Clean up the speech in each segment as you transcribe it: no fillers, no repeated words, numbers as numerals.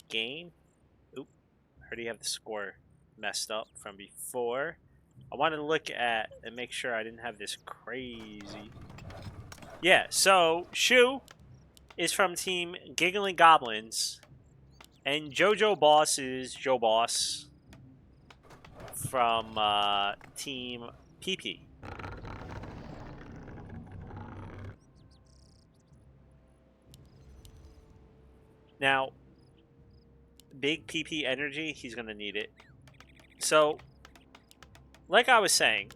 game. Oop, I already have the score messed up from before. I wanted to look at and make sure I didn't have this crazy. Yeah, so Shew is from team Giggling Goblins, and Joboss is Joboss from team PP. Now, big PP energy, he's going to need it. So, like I was saying,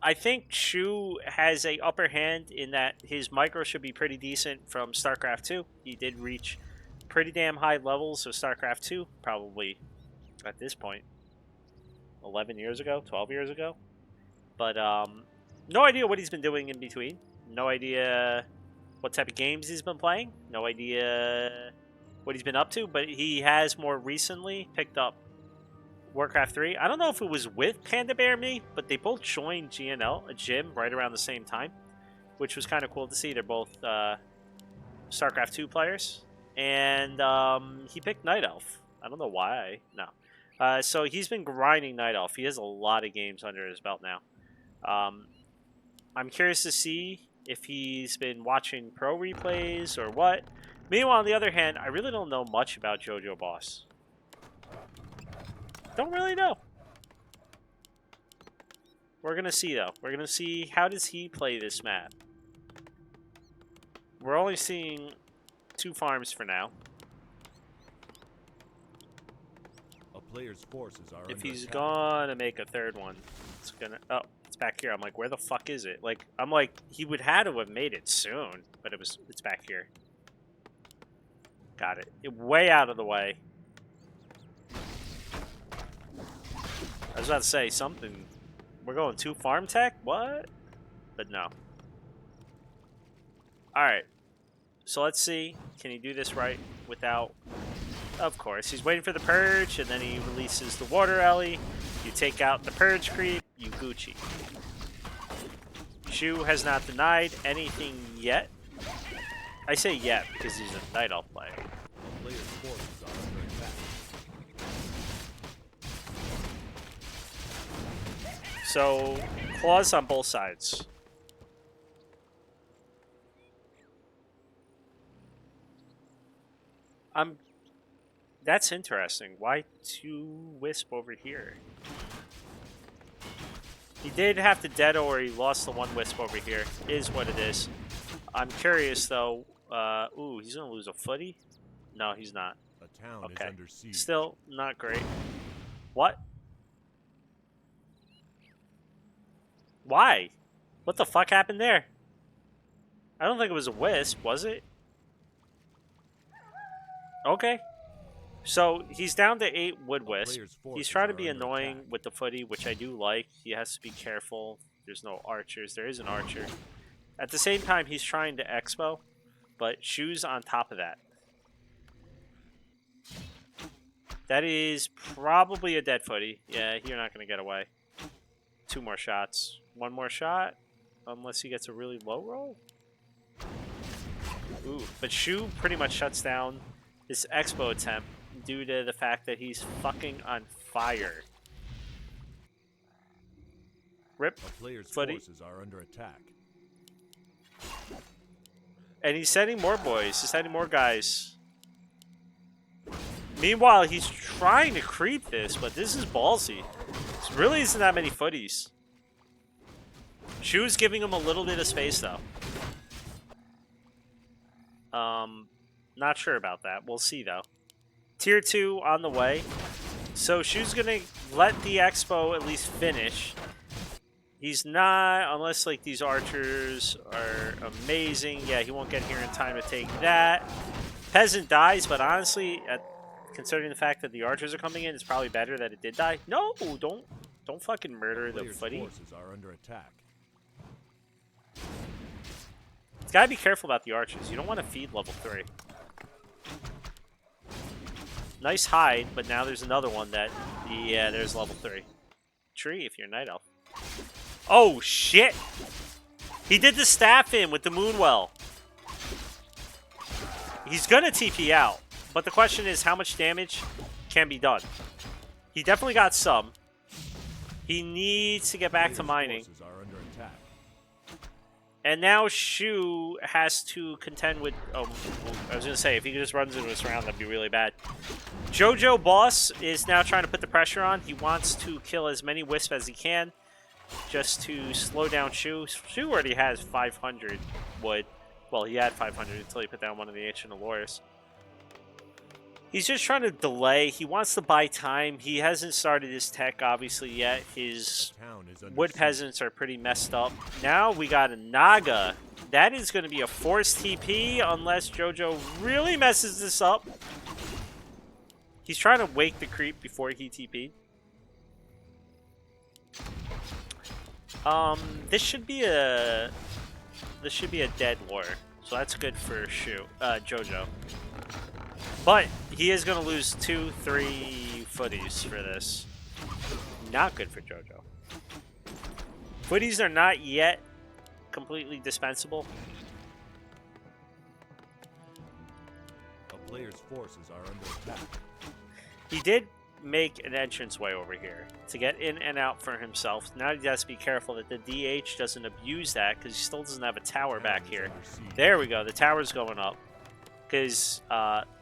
I think Shew has a upper hand in that his micro should be pretty decent from StarCraft 2. He did reach pretty damn high levels of StarCraft 2, probably at this point 11 years ago, 12 years ago. But no idea what he's been doing in between. No idea what type of games he's been playing. No idea what he's been up to, but he has more recently picked up Warcraft 3. I don't know if it was with Panda Bear Me, but they both joined GNL, a gym, right around the same time, which was kind of cool to see. They're both StarCraft 2 players. And he picked Night Elf. I don't know why. No. So he's been grinding Night Elf. He has a lot of games under his belt now. I'm curious to see if he's been watching pro replays or what. Meanwhile, on the other hand, I really don't know much about Joboss. Don't really know. We're going to see, though. We're going to see how does he play this map. We're only seeing 2 farms for now. A player's forces are if he's going to make a third one, it's going to... Oh, it's back here. I'm like, where the fuck is it? Like, I'm like, he would have to have made it soon, but it's back here. Got it. Way out of the way. I was about to say something. We're going 2 farm tech? What? But no. Alright. So let's see. Can he do this right without... Of course. He's waiting for the purge, and then he releases the water alley. You take out the purge creep, you Gucci. Shew has not denied anything yet. I say yet because he's a Night Elf player. A player's forces are under attack. So, claws on both sides. That's interesting. Why 2 Wisp over here? He did have to dead or he lost the 1 Wisp over here. Is what it is. I'm curious though. Ooh, he's gonna lose a footy? No, he's not. A town okay. is under siege. Still not great. What? Why? What the fuck happened there? I don't think it was a Wisp, was it? Okay. So, he's down to 8 Wood Wisp. He's trying to be annoying with the footy, which I do like. He has to be careful. There's no archers. There is an archer. At the same time, he's trying to expo, but Shew's on top of that. That is probably a dead footy. Yeah, you're not going to get away. 2 more shots. 1 more shot, unless he gets a really low roll. Ooh, but Shew pretty much shuts down this expo attempt due to the fact that he's fucking on fire. Rip. A player's footy. Forces are under attack. And he's sending more boys. He's sending more guys. Meanwhile, he's trying to creep this, but this is ballsy. There really isn't that many footies. Shew's giving him a little bit of space, though. Not sure about that. We'll see, though. Tier 2 on the way. So Shew's going to let the expo at least finish. He's not, unless like these archers are amazing. Yeah, he won't get here in time to take that. Peasant dies, but honestly, considering the fact that the archers are coming in, it's probably better that it did die. No, don't fucking murder the footy. Forces are under attack. You gotta be careful about the archers. You don't want to feed level 3. Nice hide, but now there's another one that, yeah, there's level 3. Tree if you're Night Elf. Oh, shit! He did the staff in with the Moonwell. He's gonna TP out. But the question is, how much damage can be done? He definitely got some. He needs to get back to mining. Forces are under attack. And now Shew has to contend with... Oh, I was going to say, if he just runs into us around, that'd be really bad. Joboss is now trying to put the pressure on. He wants to kill as many wisps as he can, just to slow down Shew. Shew already has 500 wood. Well, he had 500 until he put down one of the ancient allures. He's just trying to delay. He wants to buy time. He hasn't started his tech, obviously, yet. His wood peasants are pretty messed up. Now we got a Naga. That is going to be a forced TP unless Jojo really messes this up. He's trying to wake the creep before he TP'd. This should be a dead lore, so that's good for Jojo. But he is going to lose 2-3 footies for this. Not good for Jojo. Footies are not yet completely dispensable. A player's forces are under attack. He did make an entranceway over here to get in and out for himself. Now he has to be careful that the DH doesn't abuse that because he still doesn't have a tower back here. There we go. The tower's going up. Because,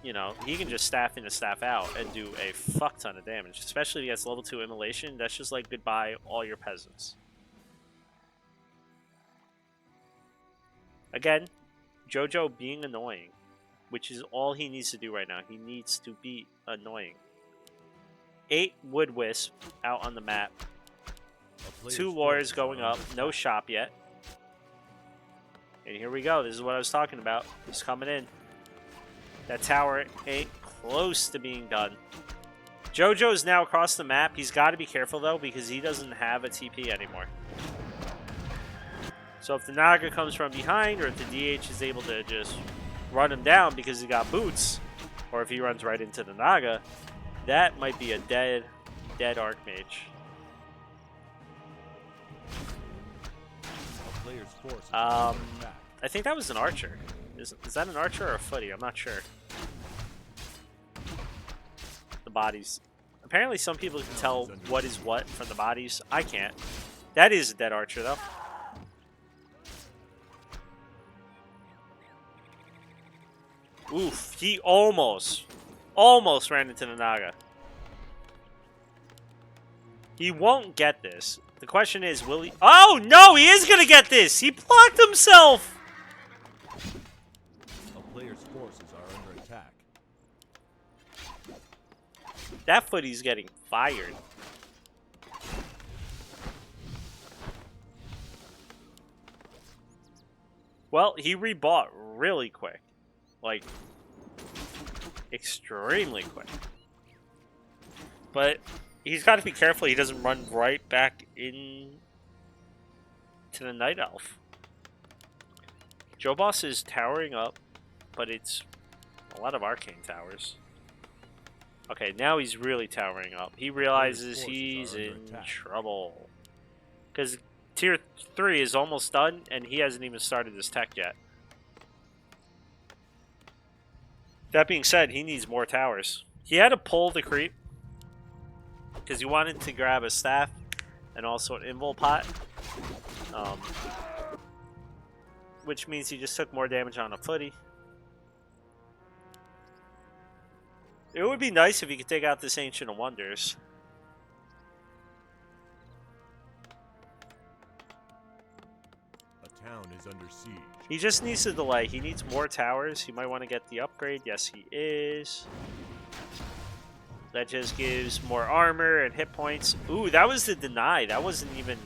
you know, he can just staff in and staff out and do a fuck ton of damage. Especially if he has level 2 immolation. That's just like goodbye all your peasants. Again, Jojo being annoying. Which is all he needs to do right now. He needs to be annoying. 8 wood wisp out on the map. 2 lures going up. No shop yet. And here we go. This is what I was talking about. He's coming in. That tower ain't close to being done. Jojo is now across the map. He's got to be careful, though, because he doesn't have a TP anymore. So if the Naga comes from behind, or if the DH is able to just run him down because he got boots, or if he runs right into the Naga, that might be a dead Archmage. I think that was an archer. Is that an archer or a footy? I'm not sure. The bodies. Apparently some people can tell what is what from the bodies. I can't. That is a dead archer, though. Oof. He almost ran into the Naga. He won't get this. The question is, will he... Oh, no! He is going to get this! He blocked himself! Forces are under attack. That footy's getting fired. Well, he rebought really quick. Like, extremely quick. But he's got to be careful he doesn't run right back in to the Night Elf. Joboss is towering up. But it's a lot of arcane towers. Okay, now he's really towering up. He realizes he's in trouble. Because tier 3 is almost done, and he hasn't even started his tech yet. That being said, he needs more towers. He had to pull the creep. Because he wanted to grab a staff and also an invul pot. Which means he just took more damage on a footy. It would be nice if he could take out this Ancient of Wonders. A town is under siege. He just needs to delay. He needs more towers. He might want to get the upgrade. Yes, he is. That just gives more armor and hit points. Ooh, that was the deny. That wasn't even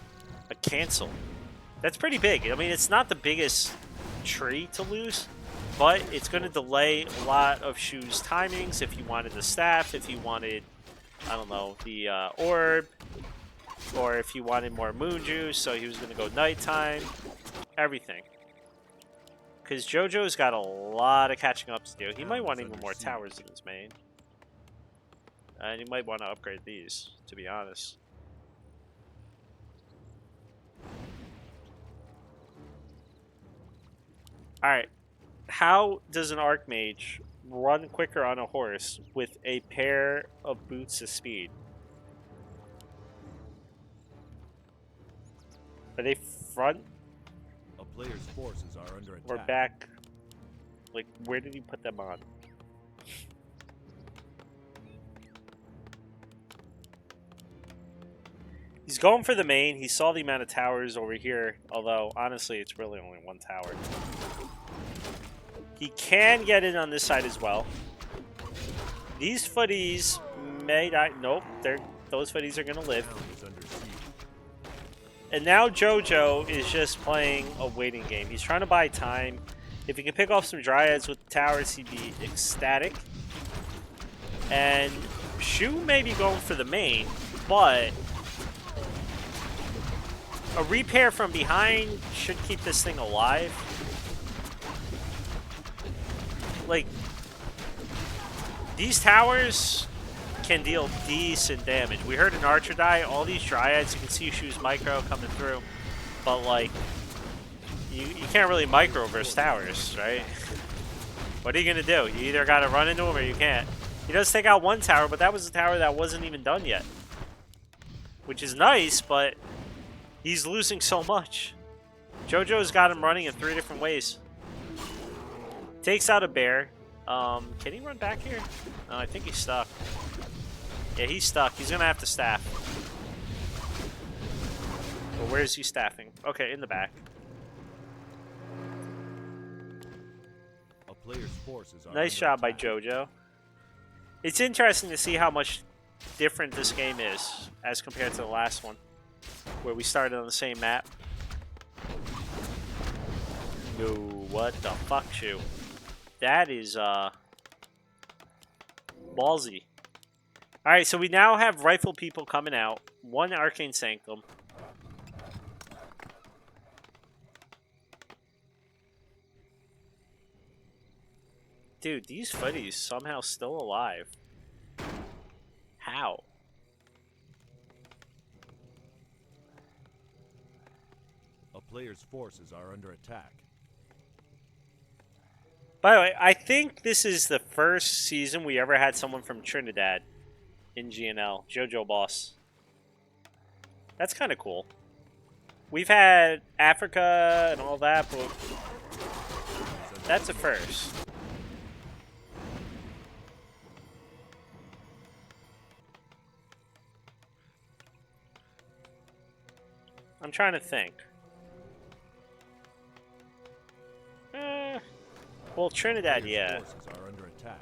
a cancel. That's pretty big. I mean, it's not the biggest tree to lose. But it's going to delay a lot of Shew's timings if he wanted the staff, if he wanted, I don't know, the orb, or if he wanted more moon juice, so he was going to go nighttime, everything. Because Jojo's got a lot of catching up to do. He might want even more towers in his main. And he might want to upgrade these, to be honest. Alright. How does an Archmage run quicker on a horse with a pair of boots of speed? Are they front A player's forces are under or attack. back? Like, where did he put them on? He's going for the main. He saw the amount of towers over here, although, honestly, it's really only one tower. He can get in on this side as well. These footies may not... Nope, those footies are going to live. Town is under siege. And now JoJo is just playing a waiting game. He's trying to buy time. If he can pick off some Dryads with towers, he'd be ecstatic. And Shew may be going for the main, but a repair from behind should keep this thing alive. Like, these towers can deal decent damage. We heard an archer die. All these Dryads, you can see Shew's micro coming through. But, like, you can't really micro versus towers, right? What are you going to do? You either got to run into him or you can't. He does take out one tower, but that was a tower that wasn't even done yet. Which is nice, but he's losing so much. JoJo's got him running in 3 different ways. Takes out a bear. Can he run back here? No, I think he's stuck. Yeah, he's stuck. He's going to have to staff. Well, where is he staffing? Okay, in the back. A player's forces are Nice under job by attack. JoJo. It's interesting to see how much different this game is as compared to the last one, where we started on the same map. No, what the fuck, Shew? That is, ballsy. Alright, so we now have rifle people coming out. 1 Arcane Sanctum. Dude, these footies somehow still alive. How? A player's forces are under attack. By the way, I think this is the first season we ever had someone from Trinidad in GNL. Joboss. That's kind of cool. We've had Africa and all that, but that's a first. I'm trying to think. Well, Trinidad, Player's yeah. forces are under attack.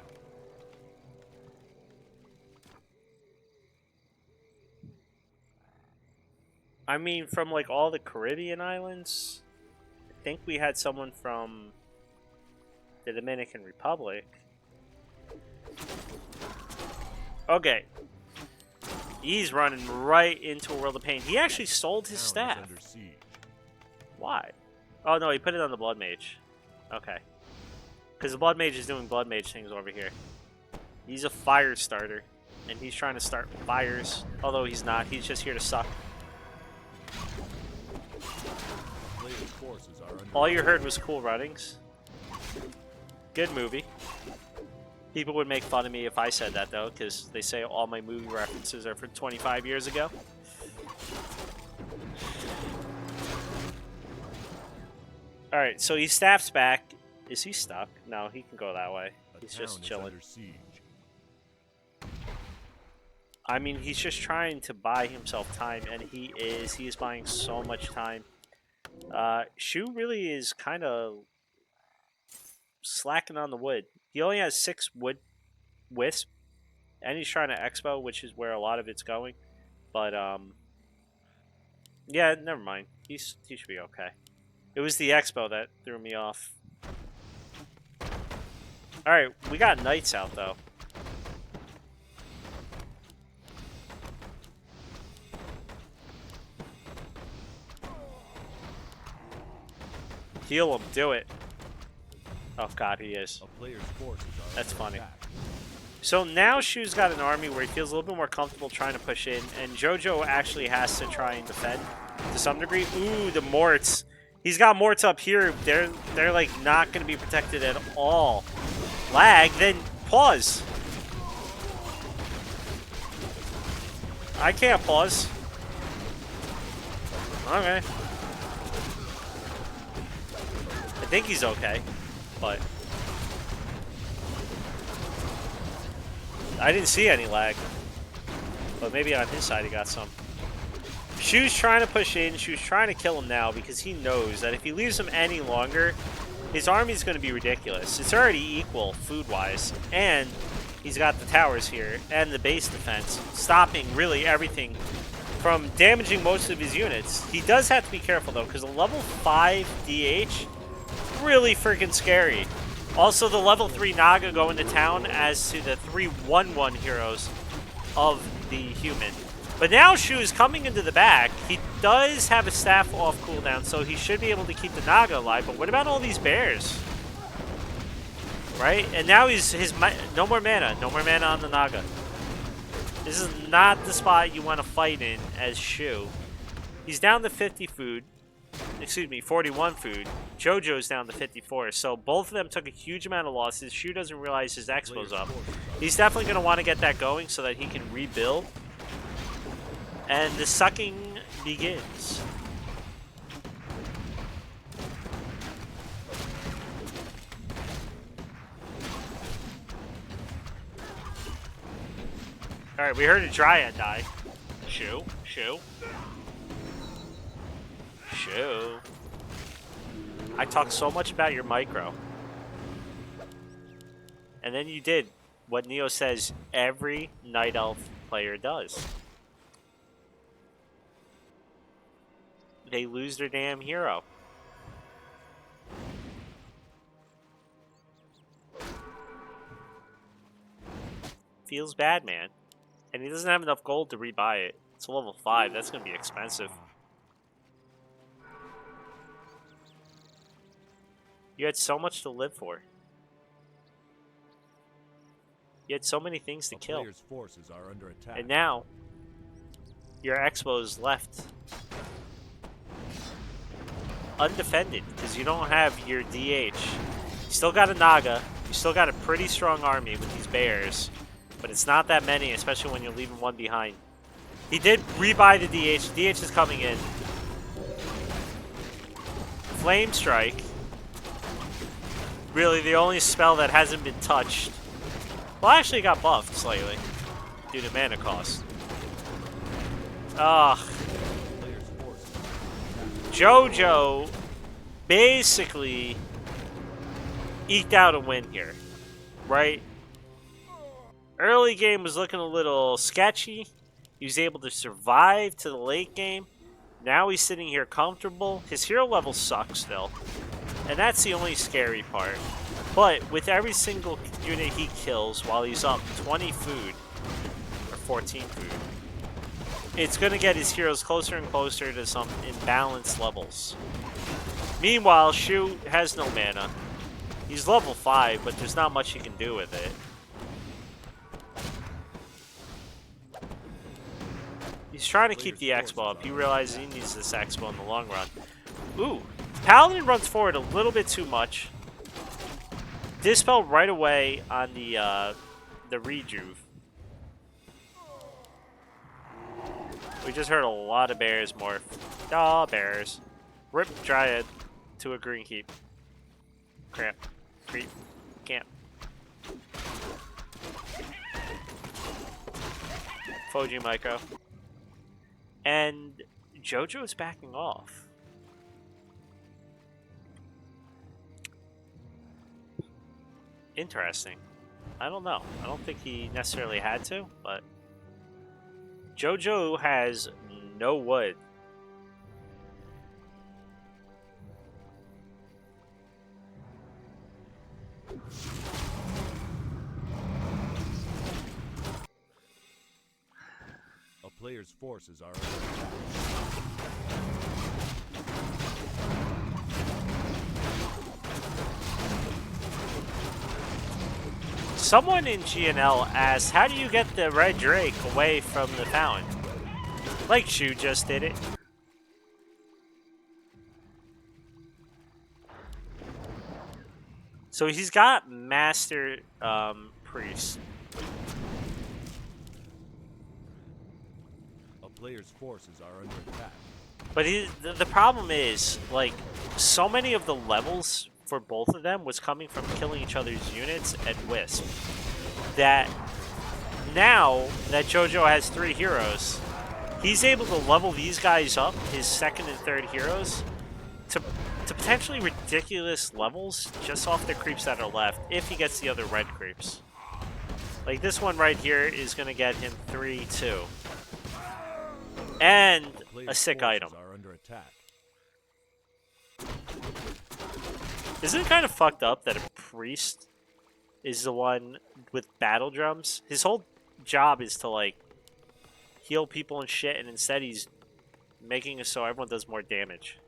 I mean, from like all the Caribbean islands, I think we had someone from the Dominican Republic. Okay. He's running right into a world of pain. He actually sold his Town is staff. under siege. Why? Oh no, he put it on the Blood Mage. Okay. Because the Blood Mage is doing Blood Mage things over here. He's a fire starter. And he's trying to start fires. Although he's not. He's just here to suck. Player's forces are under All you heard was cool runnings. Good movie. People would make fun of me if I said that, though, because they say all my movie references are from 25 years ago. Alright, so he staffs back. Is he stuck? No, he can go that way. A He's town just is chilling. under siege. I mean, he's just trying to buy himself time, and he is buying so much time. Shew really is kind of slacking on the wood. He only has 6 wood wisp, and he's trying to expo, which is where a lot of it's going. But, yeah, never mind. He should be okay. It was the expo that threw me off. Alright, we got knights out, though. Heal him, do it. Oh god, he is. A player's forces are That's under funny. attack. So now Shew's got an army where he feels a little bit more comfortable trying to push in, and JoJo actually has to try and defend to some degree. Ooh, the morts. He's got morts up here. They're like not going to be protected at all lag, then pause. I can't pause. Okay. I think he's okay, but I didn't see any lag. But maybe on his side he got some. Shew's trying to push in. Shew's trying to kill him now because he knows that if he leaves him any longer, his army's going to be ridiculous. It's already equal food-wise, and he's got the towers here and the base defense, stopping really everything from damaging most of his units. He does have to be careful, though, because a level 5 DH, really freaking scary. Also, the level 3 Naga go into town as to the 3/1/1 heroes of the human. But now Shew is coming into the back. He does have a staff off cooldown, so he should be able to keep the Naga alive. But what about all these bears? Right? And now no more mana. No more mana on the Naga. This is not the spot you want to fight in as Shew. He's down to 50 food. Excuse me, 41 food. JoJo's down to 54. So both of them took a huge amount of losses. Shew doesn't realize his expo's up. He's definitely going to want to get that going so that he can rebuild. And the sucking begins. Alright, we heard a Dryad die. Shew. I talk so much about your micro. And then you did what Neo says every Night Elf player does. They lose their damn hero. Feels bad, man. And he doesn't have enough gold to rebuy it. It's a level 5. That's going to be expensive. You had so much to live for. You had so many things to kill. Player's forces are under attack. And now, your Expo's left undefended because you don't have your DH. You still got a Naga. You still got a pretty strong army with these bears. But it's not that many, especially when you're leaving one behind. He did rebuy the DH. The DH is coming in. Flame Strike. Really, the only spell that hasn't been touched. Well, actually got buffed slightly due to mana cost. Ugh. JoJo basically eked out a win here, right? Early game was looking a little sketchy. He was able to survive to the late game. Now he's sitting here comfortable. His hero level sucks still. And that's the only scary part. But with every single unit he kills while he's up 20 food, or 14 food, it's going to get his heroes closer and closer to some imbalanced levels. Meanwhile, Shew has no mana. He's level 5, but there's not much he can do with it. He's trying to keep the Expo up. He realizes he needs this Expo in the long run. Ooh. Paladin runs forward a little bit too much. Dispel right away on the rejuve. We just heard a lot of bears morph. Aw, bears. Rip Dryad to a green keep. Crap. Creep. Camp. Foji Micro. And JoJo's backing off. Interesting. I don't know. I don't think he necessarily had to, but JoJo has no wood. A player's forces are Someone in GNL asked, how do you get the red drake away from the fountain? Like Shew just did it. So he's got Master Priest. A player's forces are under attack. But the problem is, like, so many of the levels for both of them was coming from killing each other's units and Wisp. That now that JoJo has 3 heroes, he's able to level these guys up, his second and third heroes, to potentially ridiculous levels just off the creeps that are left, if he gets the other red creeps. Like this one right here is going to get him 3-2. And a sick item. Are under attack. Isn't it kind of fucked up that a priest is the one with battle drums? His whole job is to, like, heal people and shit, and instead he's making it so everyone does more damage.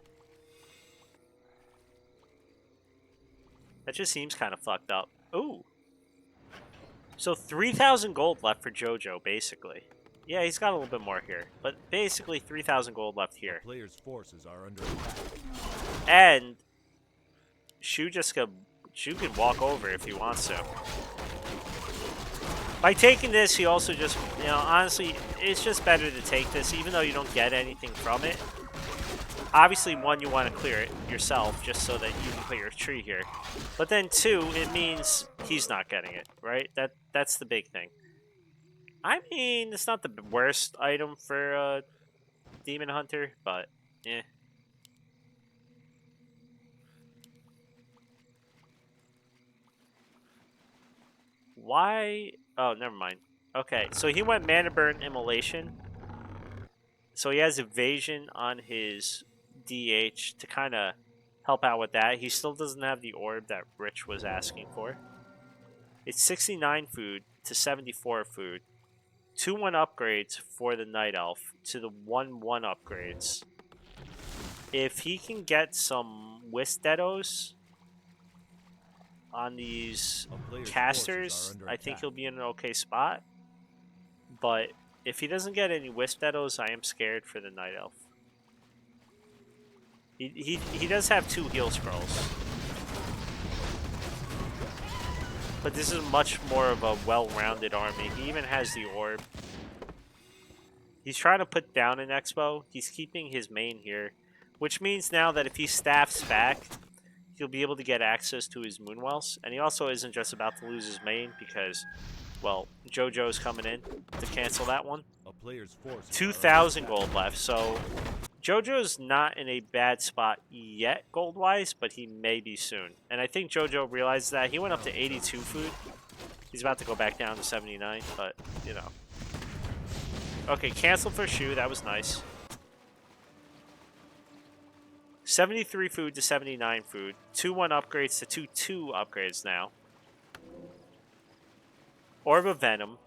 That just seems kind of fucked up. Ooh. So 3,000 gold left for JoJo, basically. Yeah, he's got a little bit more here, but basically 3,000 gold left here. The player's forces are under attack. And Shew can walk over if he wants to. By taking this, he also just, you know, honestly, it's just better to take this, even though you don't get anything from it. Obviously, one, you want to clear it yourself, just so that you can put your tree here. But then two, it means he's not getting it, right? That's the big thing. I mean, it's not the worst item for a Demon Hunter, but eh. Why? Oh, never mind. Okay, so he went Mana Burn Immolation. So he has Evasion on his DH to kind of help out with that. He still doesn't have the orb that Rich was asking for. It's 69 food to 74 food. 2-1 upgrades for the Night Elf to the 1-1 upgrades. If he can get some Wisdedos on these casters, I think he'll be in an okay spot. But if he doesn't get any Wisdedos, I am scared for the Night Elf. He does have 2 heal scrolls. But this is much more of a well-rounded army. He even has the orb. He's trying to put down an Expo. He's keeping his main here. Which means now that if he staffs back, he'll be able to get access to his Moonwells. And he also isn't just about to lose his main because, well, JoJo's coming in to cancel that one. 2,000 gold left, so JoJo's not in a bad spot yet gold-wise, but he may be soon. And I think JoJo realized that. He went up to 82 food. He's about to go back down to 79, but, you know. Okay, cancel for Shew. That was nice. 73 food to 79 food. 2-1 upgrades to 2-2 upgrades now. Orb of Venom.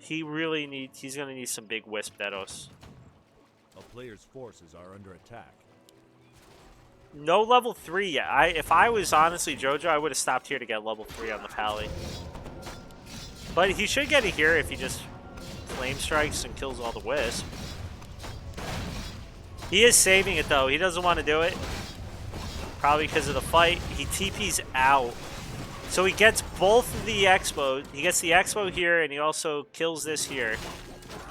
He's going to need some big Wispedos. A player's forces are under attack. No level 3 yet. If I was honestly JoJo, I would have stopped here to get level 3 on the Pally. But he should get it here if he just Flame Strikes and kills all the Wisp. He is saving it though. He doesn't want to do it. Probably because of the fight. He TP's out. So he gets both of the Expo. He gets the Expo here, and he also kills this here.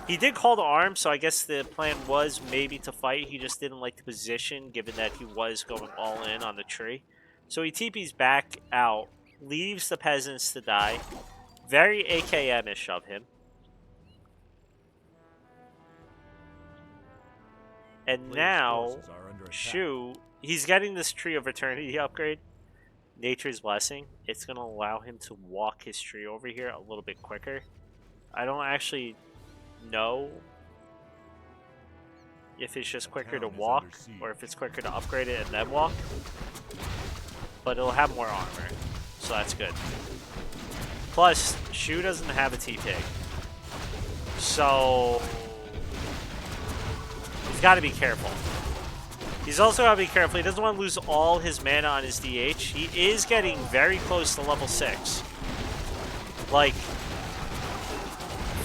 He did call the arm, so I guess the plan was maybe to fight. He just didn't like the position, given that he was going all in on the tree. So he TP's back out, leaves the peasants to die. Very AKM-ish of him. And now, Shew, he's getting this Tree of Eternity upgrade. Nature's Blessing. It's going to allow him to walk his tree over here a little bit quicker. I don't actually know if it's just quicker to walk or if it's quicker to upgrade it and then walk. But it'll have more armor, so that's good. Plus, Shew doesn't have a T-Pig. So he's got to be careful. He's also got to be careful. He doesn't want to lose all his mana on his DH. He is getting very close to level 6. Like,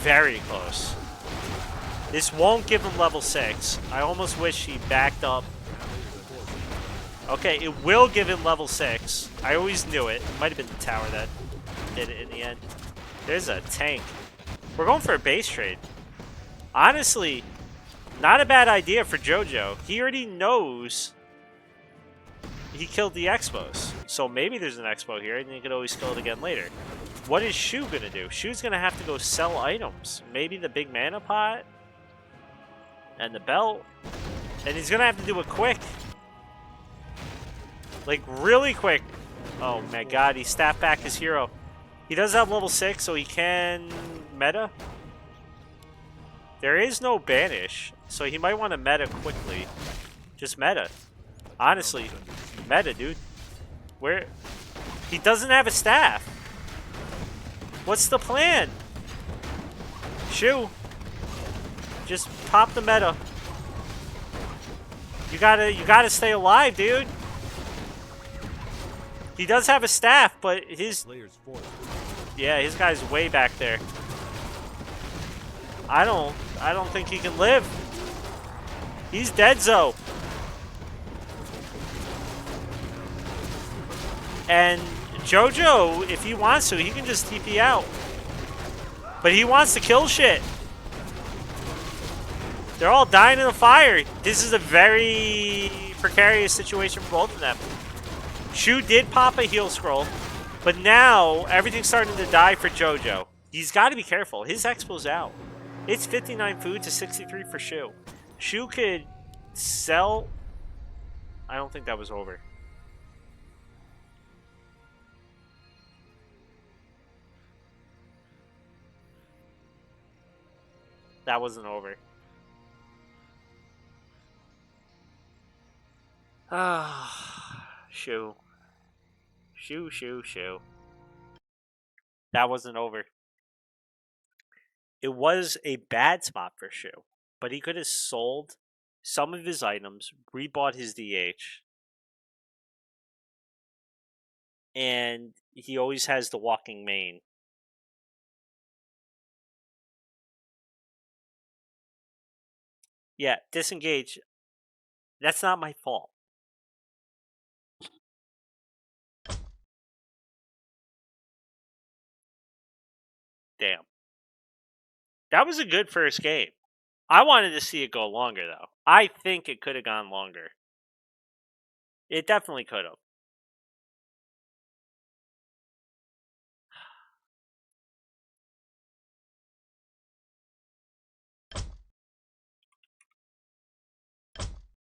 very close. This won't give him level 6. I almost wish he backed up Okay, it will give him level 6. I always knew it. It might have been the tower that did it in the end. There's a tank. We're going for a base trade. Honestly, not a bad idea for JoJo. He already knows he killed the Expos. So maybe there's an Expo here, and he could always kill it again later. What is Shew going to do? Shew's going to have to go sell items. Maybe the big mana pot and the belt. And he's going to have to do it quick. Like, really quick. Oh my god, he staffed back his hero. He does have level 6, so he can meta. There is no banish, so he might want to meta quickly. Just meta. Honestly, meta, dude. Where? He doesn't have a staff. What's the plan? Shew. Just pop the meta. You gotta stay alive, dude. He does have a staff, but his his guy's way back there. I don't think he can live. He's dead, Zo. And JoJo, if he wants to, he can just TP out. But he wants to kill shit. They're all dying in the fire. This is a very precarious situation for both of them. Shew did pop a heal scroll, but now everything's starting to die for JoJo. He's got to be careful. His expo's out. It's 59 food to 63 for Shew. Shew could sell... I don't think that was over. That wasn't over. Ah, Shew. Shew. That wasn't over. It was a bad spot for Shew, but he could have sold some of his items, rebought his DH, and he always has the walking main. Yeah, disengage. That's not my fault. Damn. That was a good first game. I wanted to see it go longer, though. I think it could have gone longer. It definitely could have.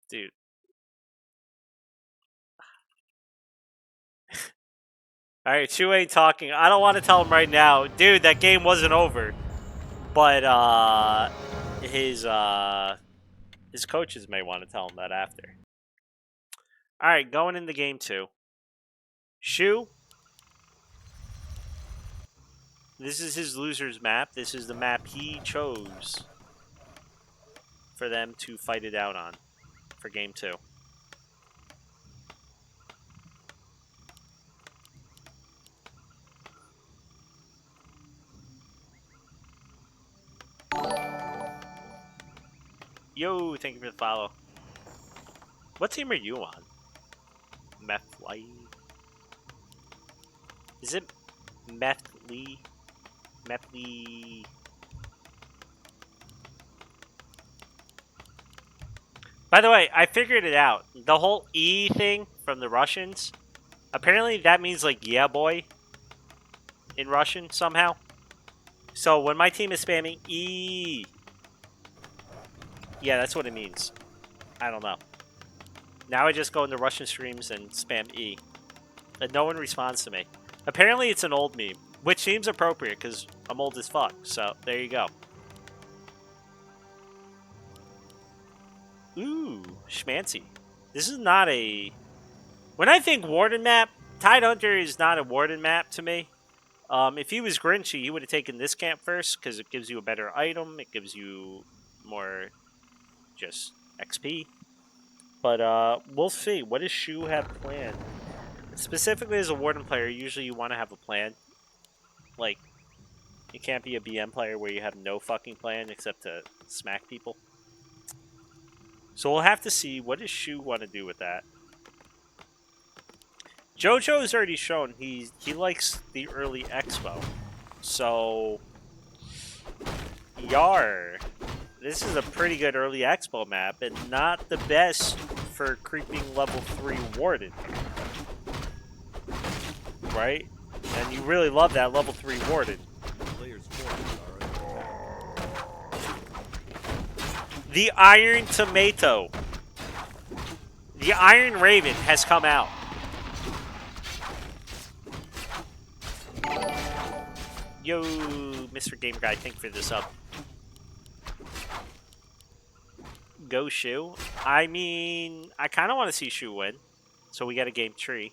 Dude. Alright, Shew ain't talking. I don't want to tell him right now. Dude, that game wasn't over. But, his coaches may want to tell him that after. Alright, going into game 2. Shew. This is his loser's map. This is the map he chose for them to fight it out on for game 2. Yo, thank you for the follow. What team are you on? Methly? Is it Methly? Methly? By the way, I figured it out. The whole E thing from the Russians, apparently that means like yeah boy in Russian somehow. So when my team is spamming E, yeah, that's what it means. I don't know. Now I just go into Russian streams and spam E. And no one responds to me. Apparently it's an old meme, which seems appropriate because I'm old as fuck. So there you go. Ooh, schmancy. This is not a... When I think Warden map, Tide Hunter is not a Warden map to me. If he was Grinchy, he would have taken this camp first because it gives you a better item. It gives you more just XP. But we'll see. What does Shew have planned? Specifically as a Warden player, usually you want to have a plan. Like, you can't be a BM player where you have no fucking plan except to smack people. So we'll have to see. What does Shew want to do with that? JoJo's already shown he likes the early expo. So, Yar. This is a pretty good early expo map, and not the best for creeping level 3 Warden. Right? And you really love that level 3 Warden. Players' forces are under attack. The Iron Tomato. The Iron Raven has come out. Yo, Mr. Game Guy, thank you for this up. Go Shew. I mean, I kind of want to see Shew win. So we got a game tree.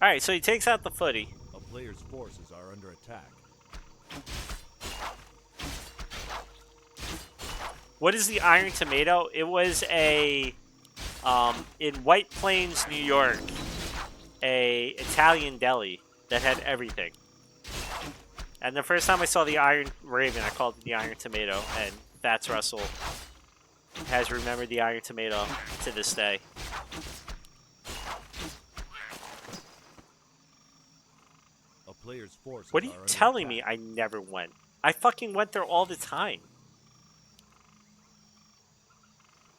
Alright, so he takes out the footy. A player's forces are under attack. What is the Iron Tomato? It was a, in White Plains, New York, a Italian deli that had everything. And the first time I saw the Iron Raven, I called it the Iron Tomato, and Fats Russell has remembered the Iron Tomato to this day. A player's forces What are you telling me I never went? I fucking went there all the time.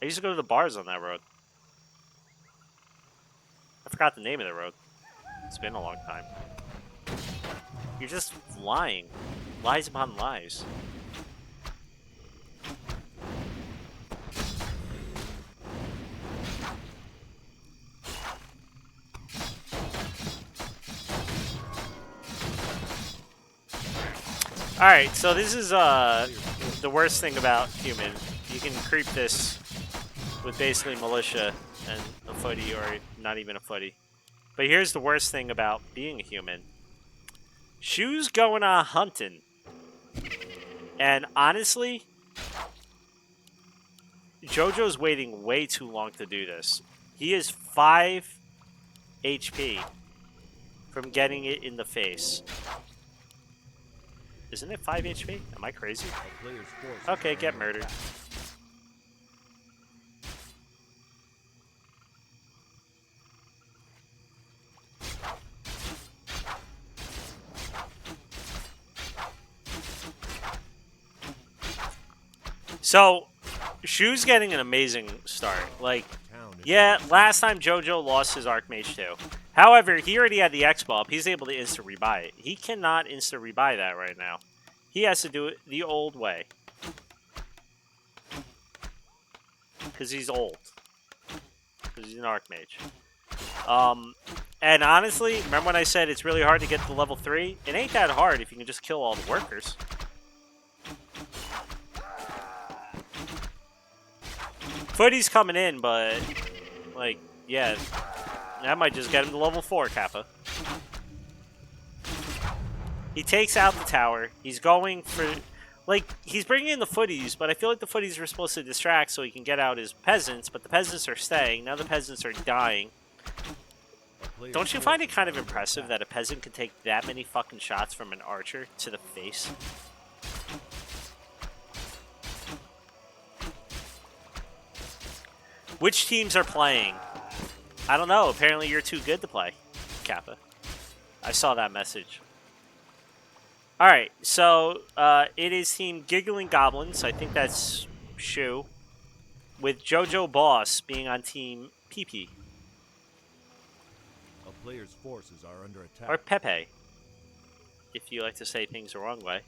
I used to go to the bars on that road. I forgot the name of the road. It's been a long time. You're just lying. Lies upon lies. Alright, so this is the worst thing about human. You can creep this with basically militia and a footy, or not even a footy. But here's the worst thing about being a human. Shew's going on hunting. And honestly, JoJo's waiting way too long to do this. He is 5 HP from getting it in the face. Isn't it 5 HP? Am I crazy? A player's forces Okay, are get under murdered. attack. So, Shew's getting an amazing start. Like, Town is yeah, last time JoJo lost his Archmage too. However, he already had the X Bulb. He's able to insta-rebuy it. He cannot insta-rebuy that right now. He has to do it the old way. Because he's old. Because he's an Archmage. And honestly, remember when I said it's really hard to get to level 3? It ain't that hard if you can just kill all the workers. Footy's coming in, but, like, yeah, that might just get him to level 4, Kappa. He takes out the tower. He's going for, like, he's bringing in the footies, but I feel like the footies are supposed to distract so he can get out his peasants, but the peasants are staying. Now the peasants are dying. Don't you find it kind of impressive that a peasant can take that many fucking shots from an archer to the face? Which teams are playing? I don't know. Apparently you're too good to play, Kappa. I saw that message. Alright, so it is Team Giggling Goblins. I think that's Shew. With Joboss being on Team PP. A player's forces are under attack. Or Pepe. If you like to say things the wrong way.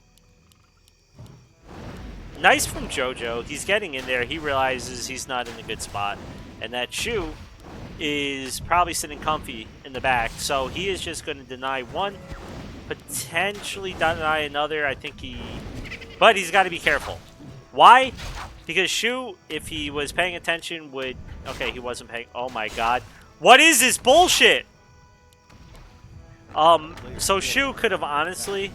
Nice from JoJo. He's getting in there. He realizes he's not in a good spot. And that Shew is probably sitting comfy in the back. So he is just going to deny one. Potentially deny another. I think he... But he's got to be careful. Why? Because Shew, if he was paying attention, would... Okay, he wasn't paying... Oh my god. What is this bullshit? So Shew could have honestly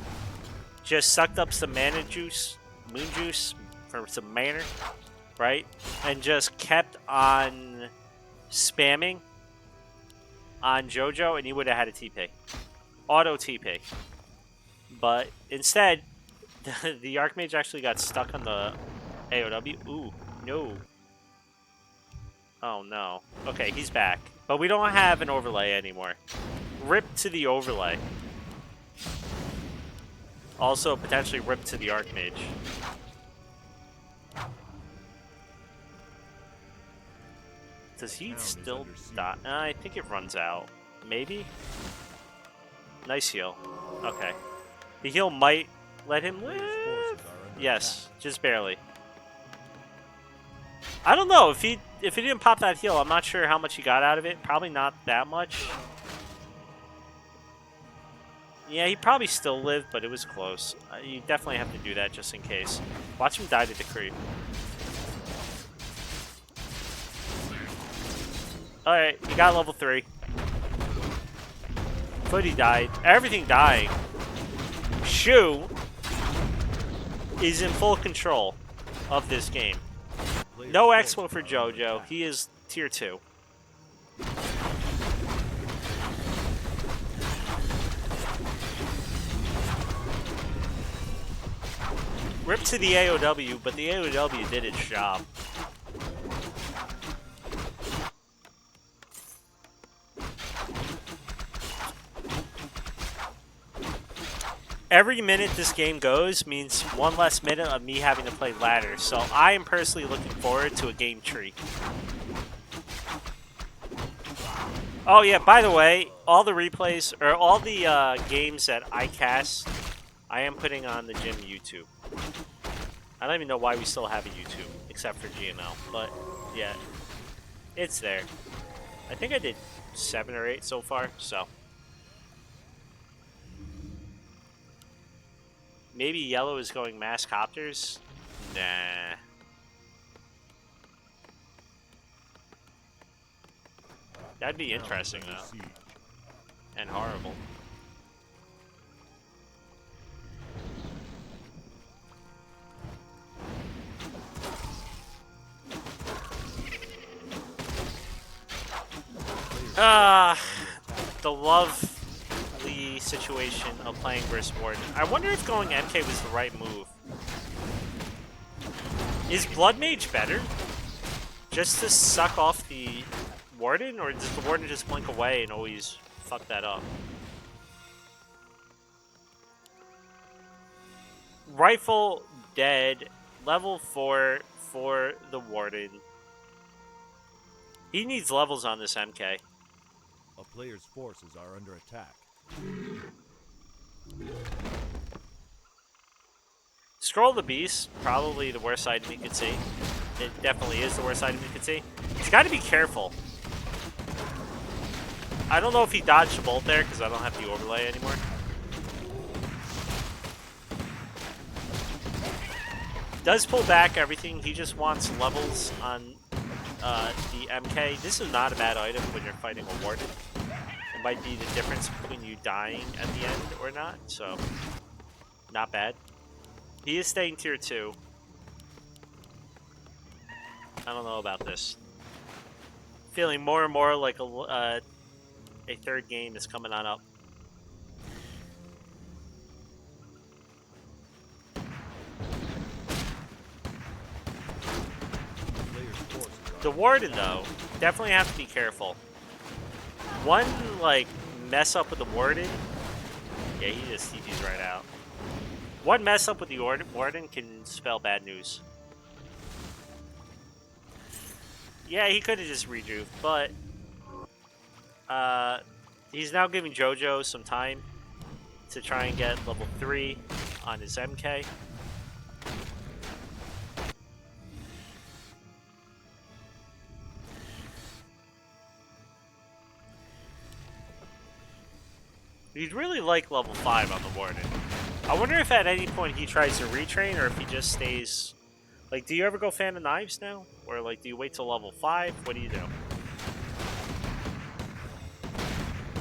just sucked up some mana juice, moon juice, for some mana, right? And just kept on spamming on JoJo, and he would have had a TP. Auto TP. But instead, the Archmage actually got stuck on the AOW. Ooh, no. Oh no. Okay, he's back. But we don't have an overlay anymore. Rip to the overlay. Also, potentially rip to the Archmage. Does he still die? I think it runs out. Maybe? Nice heal. Okay. The heal might let him live. Yes, just barely. I don't know if he didn't pop that heal. I'm not sure how much he got out of it. Probably not that much. Yeah, he probably still lived, but it was close. You definitely have to do that just in case. Watch him die to the creep. Alright, he got level 3. Pitty died. Everything dying. Shew is in full control of this game. No expo for JoJo. He is tier 2. Rip to the AOW, but the AOW did its job. Every minute this game goes means one less minute of me having to play ladder, so I am personally looking forward to a game tree. Oh yeah, by the way, all the replays, or all the games that I cast, I am putting on the gym YouTube. I don't even know why we still have a YouTube, except for GNL, but yeah, it's there. I think I did 7 or 8 so far, so. Maybe yellow is going mass copters? Nah. That'd be interesting, though. And horrible. The lovely situation of playing versus Warden. I wonder if going MK was the right move. Is Blood Mage better? Just to suck off the Warden, or does the Warden just blink away and always fuck that up? Rifle dead. Level 4 for the Warden. He needs levels on this MK. A player's forces are under attack. Scroll the Beast, probably the worst item you could see. It definitely is the worst item you could see. He's got to be careful. I don't know if he dodged a bolt there because I don't have the overlay anymore. Does pull back everything. He just wants levels on the MK. This is not a bad item when you're fighting a Warden. It might be the difference between you dying at the end or not, so not bad. He is staying tier 2. I don't know about this. Feeling more and more like a third game is coming on up. The Warden, though, definitely have to be careful. One, like, mess up with the Warden. Yeah, he just CT's right out. One mess up with the Warden can spell bad news. Yeah, he could have just rejuve, but he's now giving JoJo some time to try and get level 3 on his MK. He'd really like level 5 on the Warden. I wonder if at any point he tries to retrain or if he just stays... Like, do you ever go Fan of Knives now? Or, like, do you wait till level 5? What do you do?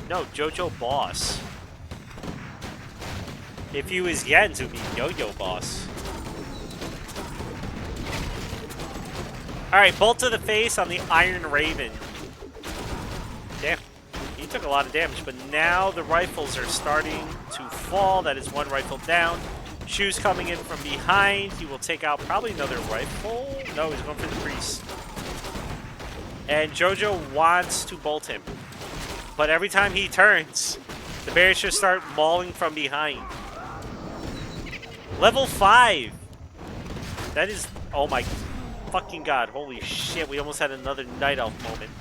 No, Joboss. If he was Jens, it would be Yo-Yo Boss. Alright, bolt to the face on the Iron Raven. Damn. He took a lot of damage, but now the rifles are starting to fall. That is one rifle down. Shew's coming in from behind. He will take out probably another rifle. No, he's going for the priest. And Jojo wants to bolt him. But every time he turns, the bears just start mauling from behind. Level 5! That is... Oh my fucking god. Holy shit, we almost had another Night Elf moment.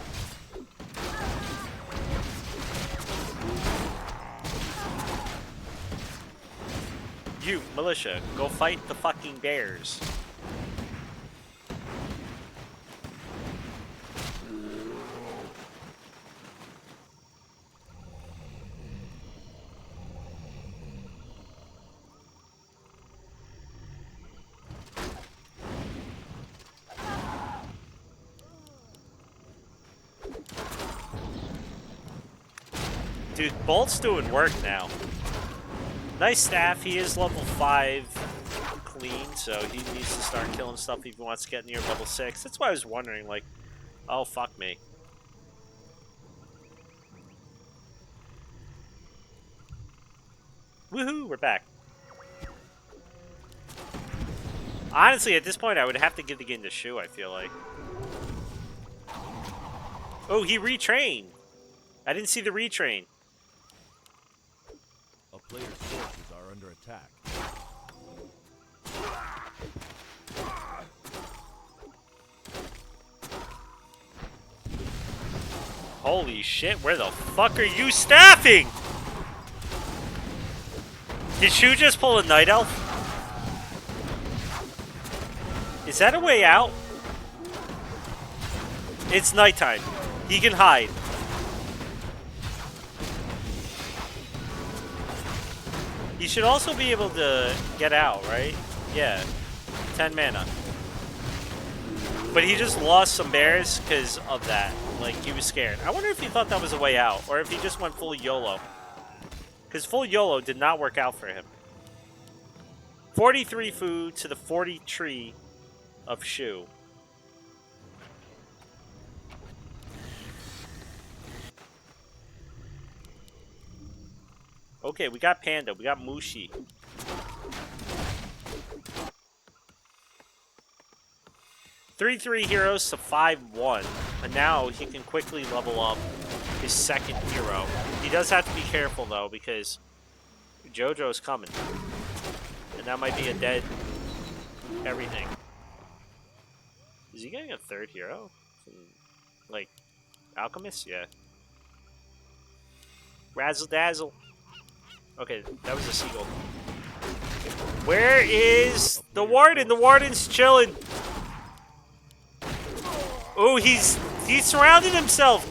You, militia, go fight the fucking bears. Dude, Bolt's doing work now. Nice staff. He is level 5 clean, so he needs to start killing stuff if he wants to get near level 6. That's why I was wondering, like, oh, fuck me. Woohoo, we're back. Honestly, at this point, I would have to give the game to Shew, I feel like. Oh, he retrained. I didn't see the retrain. A player's forces are under attack. Holy shit, where the fuck are you staffing? Did Shew just pull a Night Elf? Is that a way out? It's nighttime. He can hide. He should also be able to get out, right? Yeah. 10 mana. But he just lost some bears because of that. Like, he was scared. I wonder if he thought that was a way out, or if he just went full YOLO. Because full YOLO did not work out for him. 43 food to the 40 tree of Shew. Okay, we got Panda. We got Mushi. Three heroes to 5-1. And now he can quickly level up his second hero. He does have to be careful, though, because Jojo's coming. And that might be a dead everything. Is he getting a third hero? Like, Alchemist? Yeah. Razzle Dazzle. Okay, that was a seagull. Where is the warden? The warden's chilling. Oh, he's surrounded himself.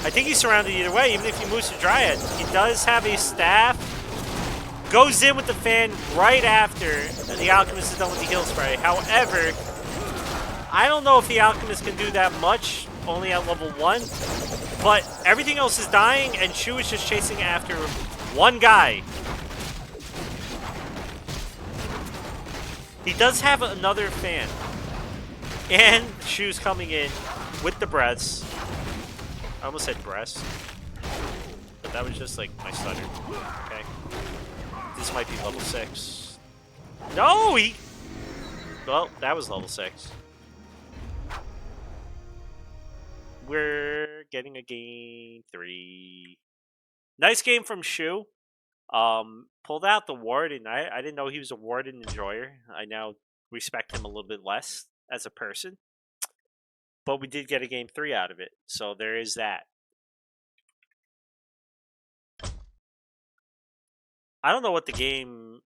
I think he's surrounded either way, even if he moves to Dryad. He does have a staff. Goes in with the fan right after the Alchemist is done with the heal spray. However, I don't know if the Alchemist can do that much, only at level 1. But everything else is dying, and Shew is just chasing after one guy. He does have another fan. And Shew's coming in with the breaths. I almost said breast. But that was just like my stutter. Okay. This might be level 6. No, he... Well, that was level 6. We're getting a game 3. Nice game from Shew. Pulled out the warden. I didn't know he was a warden enjoyer. I now respect him a little bit less as a person. But we did get a game 3 out of it. So there is that. I don't know what the game...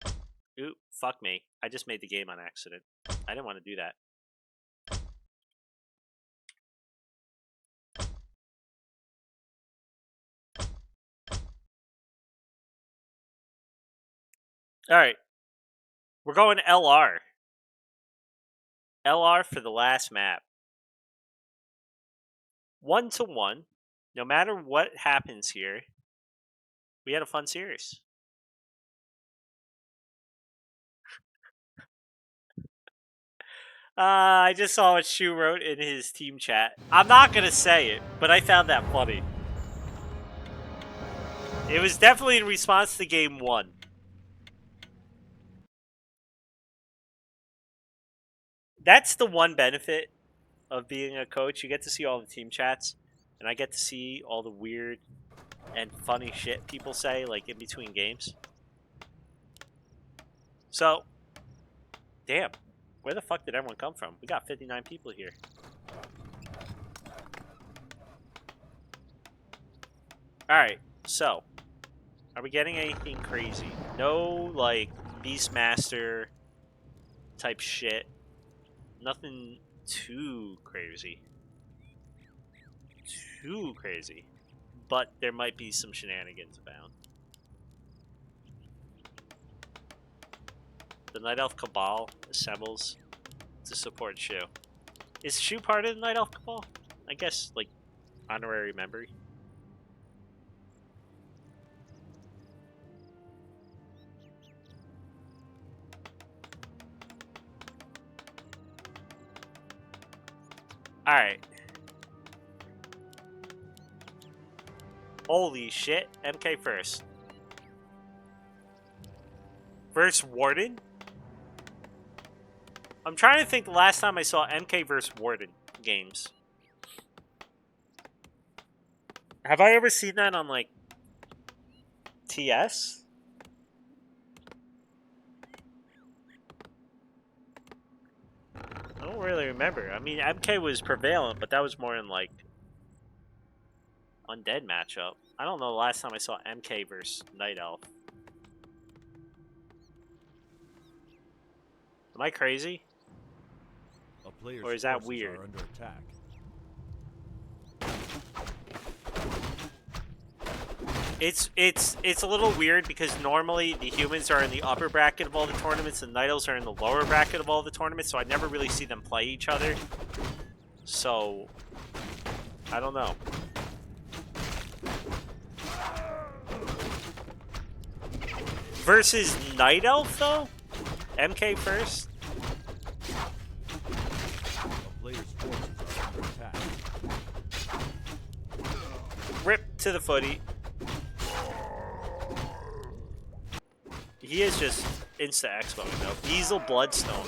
Ooh, fuck me. I just made the game on accident. I didn't want to do that. Alright. We're going LR. LR for the last map. 1-1. No matter what happens here, we had a fun series. I just saw what Shew wrote in his team chat. I'm not going to say it, but I found that funny. It was definitely in response to game 1. That's the one benefit of being a coach. You get to see all the team chats, and I get to see all the weird and funny shit people say, like, in between games. So, damn. Where the fuck did everyone come from? We got 59 people here. Alright, so. Are we getting anything crazy? No, like, Beastmaster type shit. Nothing too crazy. Too crazy. But there might be some shenanigans abound. The Night Elf Cabal assembles to support Shew. Is Shew part of the Night Elf Cabal? I guess, like, honorary member. Alright. Holy shit. MK first. Versus Warden? I'm trying to think the last time I saw MK versus Warden games. Have I ever seen that on, like, TS? I don't really remember. I mean, MK was prevalent, but that was more in, like, Undead matchup. I don't know the last time I saw MK versus Night Elf. Am I crazy? Or is that weird? Are under attack. It's a little weird because normally the humans are in the upper bracket of all the tournaments and Night Elves are in the lower bracket of all the tournaments, so I never really see them play each other. So I don't know. Versus Night Elf though? MK first? A player's forces are under attack. Rip to the footy. He is just insta-expoing though. Diesel Bloodstone.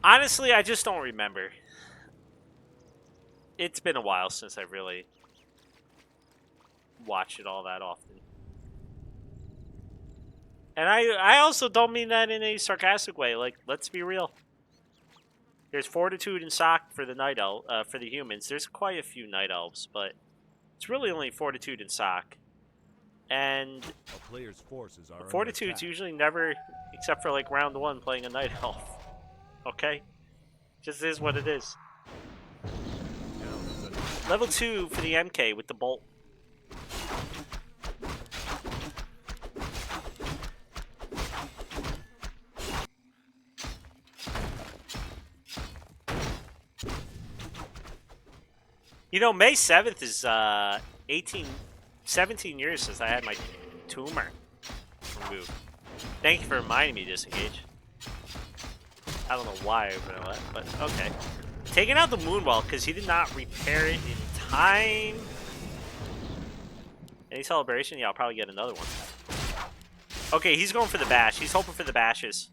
Honestly, I just don't remember. It's been a while since I really watched it all that often. And I also don't mean that in a sarcastic way. Like, let's be real. There's Fortitude and Sock for the Night Elf, for the humans. There's quite a few Night Elves, but it's really only Fortitude and Sock. And A player's forces are Fortitude's usually never, except for like round 1, playing a Night Elf. Okay? Just is what it is. Level 2 for the MK with the bolt. You know, May 7th is 17 years since I had my tumor removed. Thank you for reminding me, Disengage. I don't know why I opened that, but okay. Taking out the Moonwell because he did not repair it in time. Any celebration? Yeah, I'll probably get another one. Okay, he's going for the bash. He's hoping for the bashes.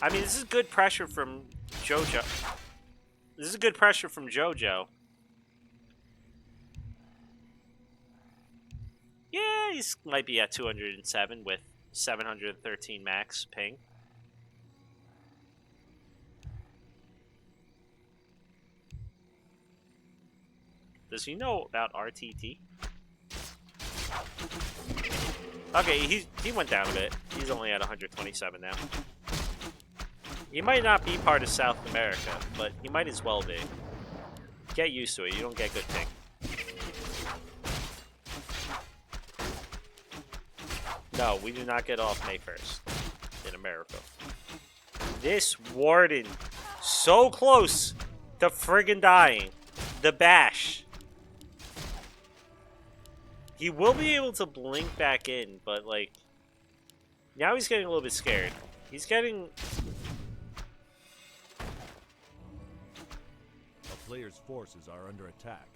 I mean, this is good pressure from JoJo. This is good pressure from JoJo. Yeah, he might be at 207 with 713 max ping. Does he know about RTT? Okay, he went down a bit. He's only at 127 now. He might not be part of South America, but he might as well be. Get used to it. You don't get good ping. No, we do not get off May 1st in America. This Warden, so close to friggin' dying. The bash. He will be able to blink back in, but like, Now he's getting a little bit scared. He's getting... A player's forces are under attack.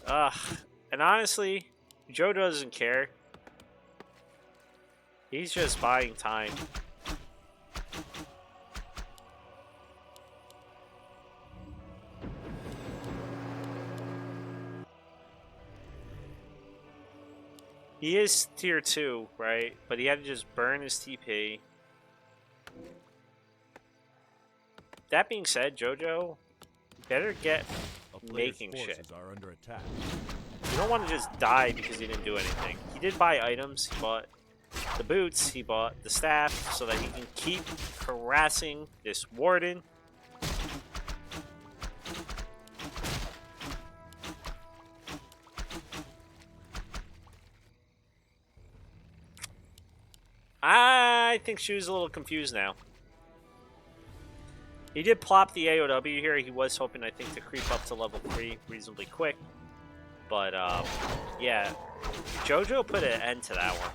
Ugh. And honestly, Joe doesn't care. He's just buying time. He is tier 2, right? But he had to just burn his TP. That being said, JoJo better get making shit. Are under attack. You don't want to just die because he didn't do anything. He did buy items. He bought the boots. He bought the staff so that he can keep harassing this warden. I think Shew's a little confused now. He did plop the AOW here. He was hoping, I think, to creep up to level 3 reasonably quick. But, yeah. JoJo put an end to that one.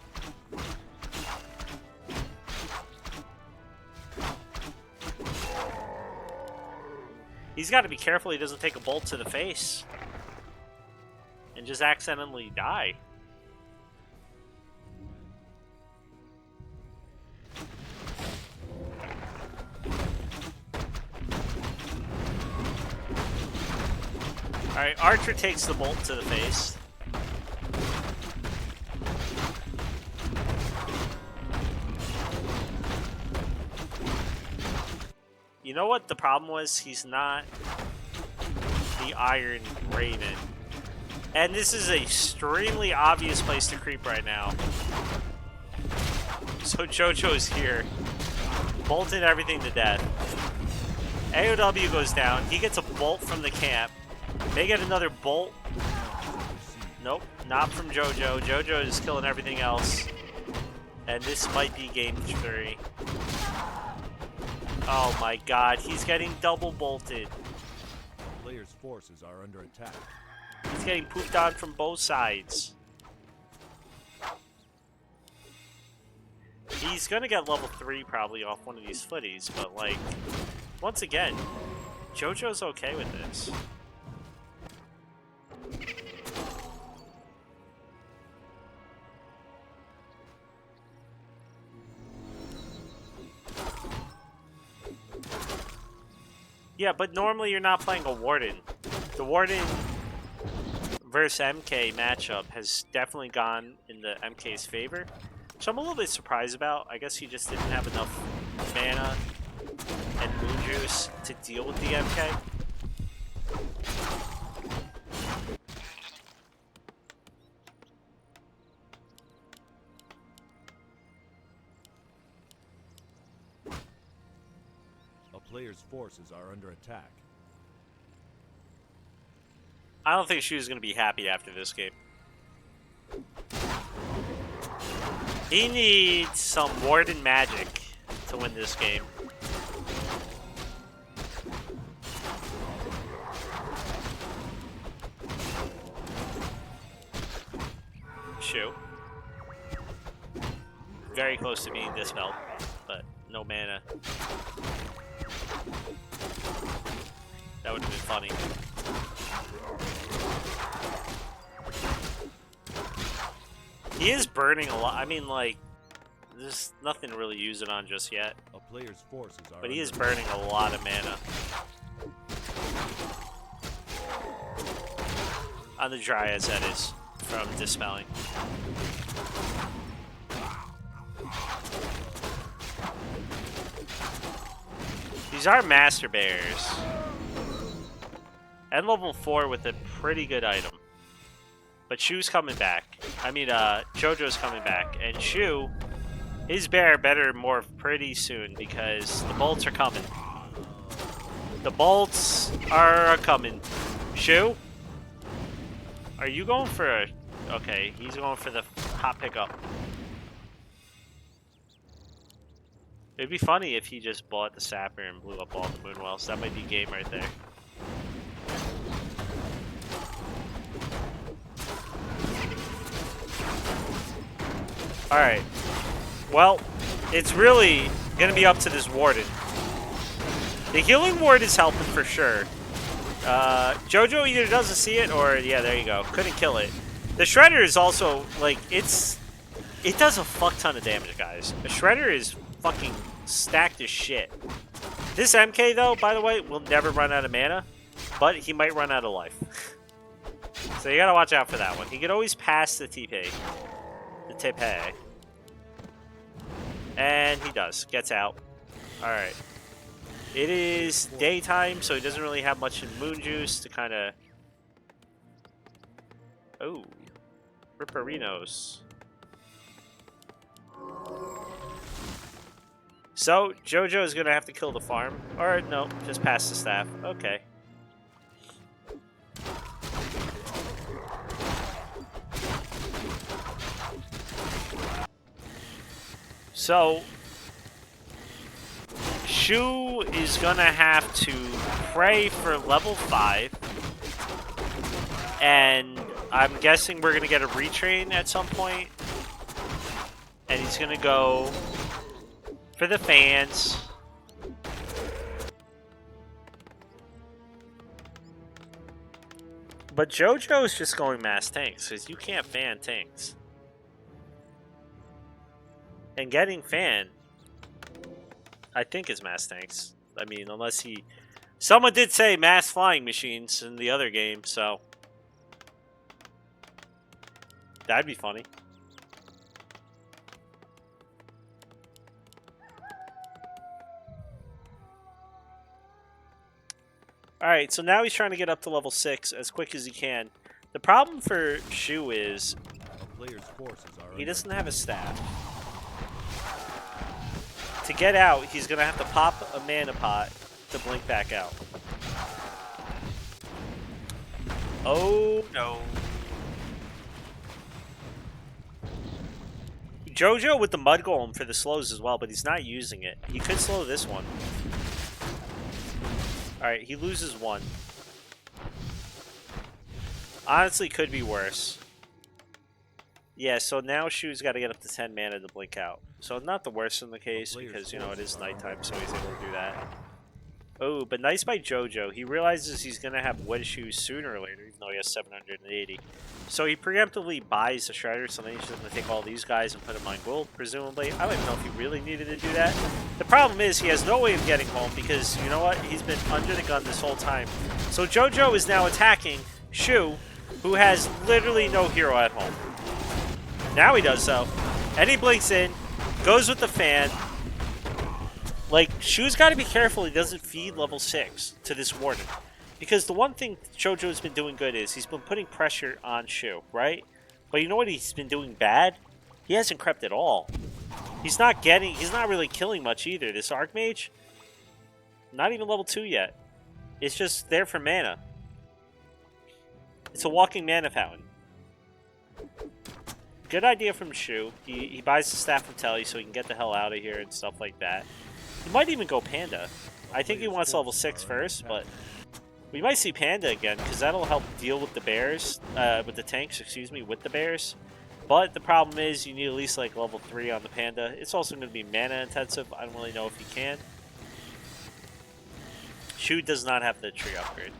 He's got to be careful he doesn't take a bolt to the face. And just accidentally die. Alright, Archer takes the bolt to the face. You know what the problem was? He's not the Iron Raven. And this is an extremely obvious place to creep right now. So JoJo's here. Bolted everything to death. AOW goes down. He gets a bolt from the camp. They get another bolt. Nope, not from JoJo. JoJo is killing everything else. And this might be game 3. Oh my god, he's getting double bolted. The player's forces are under attack. He's getting pooped on from both sides. He's gonna get level 3 probably off one of these footies, but like, once again, JoJo's okay with this. Yeah, but normally you're not playing a Warden. The Warden versus MK matchup has definitely gone in the MK's favor, which I'm a little bit surprised about. I guess he just didn't have enough mana and moon juice to deal with the MK. Player's forces are under attack. I don't think Shew's going to be happy after this game. He needs some Warden magic to win this game. Shew. Very close to being dispelled, but no mana. That would have been funny. He is burning a lot. I mean, like, there's nothing to really use it on just yet. A player's forces are but he is burning a lot of mana. On the Dryads, that is, from dispelling. These are Master Bears. And level 4 with a pretty good item. But Shew's coming back. I mean, JoJo's coming back. And Shew, his bear better morph pretty soon because the bolts are coming. The bolts are coming. Shew? Are you going for a... Okay, he's going for the hot pickup. It'd be funny if he just bought the Sapper and blew up all the Moonwells. That might be game right there. Alright. Well, it's really going to be up to this Warden. The Healing Ward is helping for sure. Jojo either doesn't see it or, yeah, there you go. Couldn't kill it. The Shredder is also, like, it does a fuck ton of damage, guys. The Shredder is fucking stacked as shit. This MK, though, by the way, will never run out of mana, but he might run out of life. So you gotta watch out for that one. He could always pass the TP. The TP. And he does. Gets out. Alright. It is daytime, so he doesn't really have much in Moon Juice to kind of... Oh. Ripperinos. So, Jojo is going to have to kill the farm. Or, no, just pass the staff. Okay. So, Shew is going to have to pray for level 5. And I'm guessing we're going to get a retrain at some point. And he's going to go for the fans. But Jojo is just going mass tanks, because you can't fan tanks. And getting fan, I think, is mass tanks. I mean, unless he... Someone did say mass flying machines in the other game, so... That'd be funny. Alright, so now he's trying to get up to level 6 as quick as he can. The problem for Shew is he doesn't have a staff. To get out, he's going to have to pop a mana pot to blink back out. Oh, no. Jojo with the Mud Golem for the slows as well, but he's not using it. He could slow this one. Alright, he loses 1. Honestly, could be worse. Yeah, so now Shew's got to get up to 10 mana to blink out. So not the worst in the case, because, you know, it is nighttime, so he's able to do that. Oh, but nice by Jojo. He realizes he's going to have wood shoes sooner or later, even though he has 780. So he preemptively buys the Shredder, so then he's just going to take all these guys and put them on gold, presumably. I don't even know if he really needed to do that. The problem is he has no way of getting home because, you know what, he's been under the gun this whole time. So Jojo is now attacking Shew, who has literally no hero at home. Now he does so. And he blinks in, goes with the fan. Like, Shew's got to be careful he doesn't feed level 6 to this Warden. Because the one thing Jojo's been doing good is he's been putting pressure on Shew, right? But you know what he's been doing bad? He hasn't crept at all. He's not really killing much either. This Archmage, not even level 2 yet. It's just there for mana. It's a walking mana fountain. Good idea from Shew. He buys the staff from Telly so he can get the hell out of here and stuff like that. He might even go Panda. I think he wants level 6 first, but we might see Panda again because that'll help deal with the bears, with the tanks, excuse me, with the bears. But the problem is you need at least like level 3 on the Panda. It's also going to be mana intensive. I don't really know if he can. Shew does not have the tree upgrade.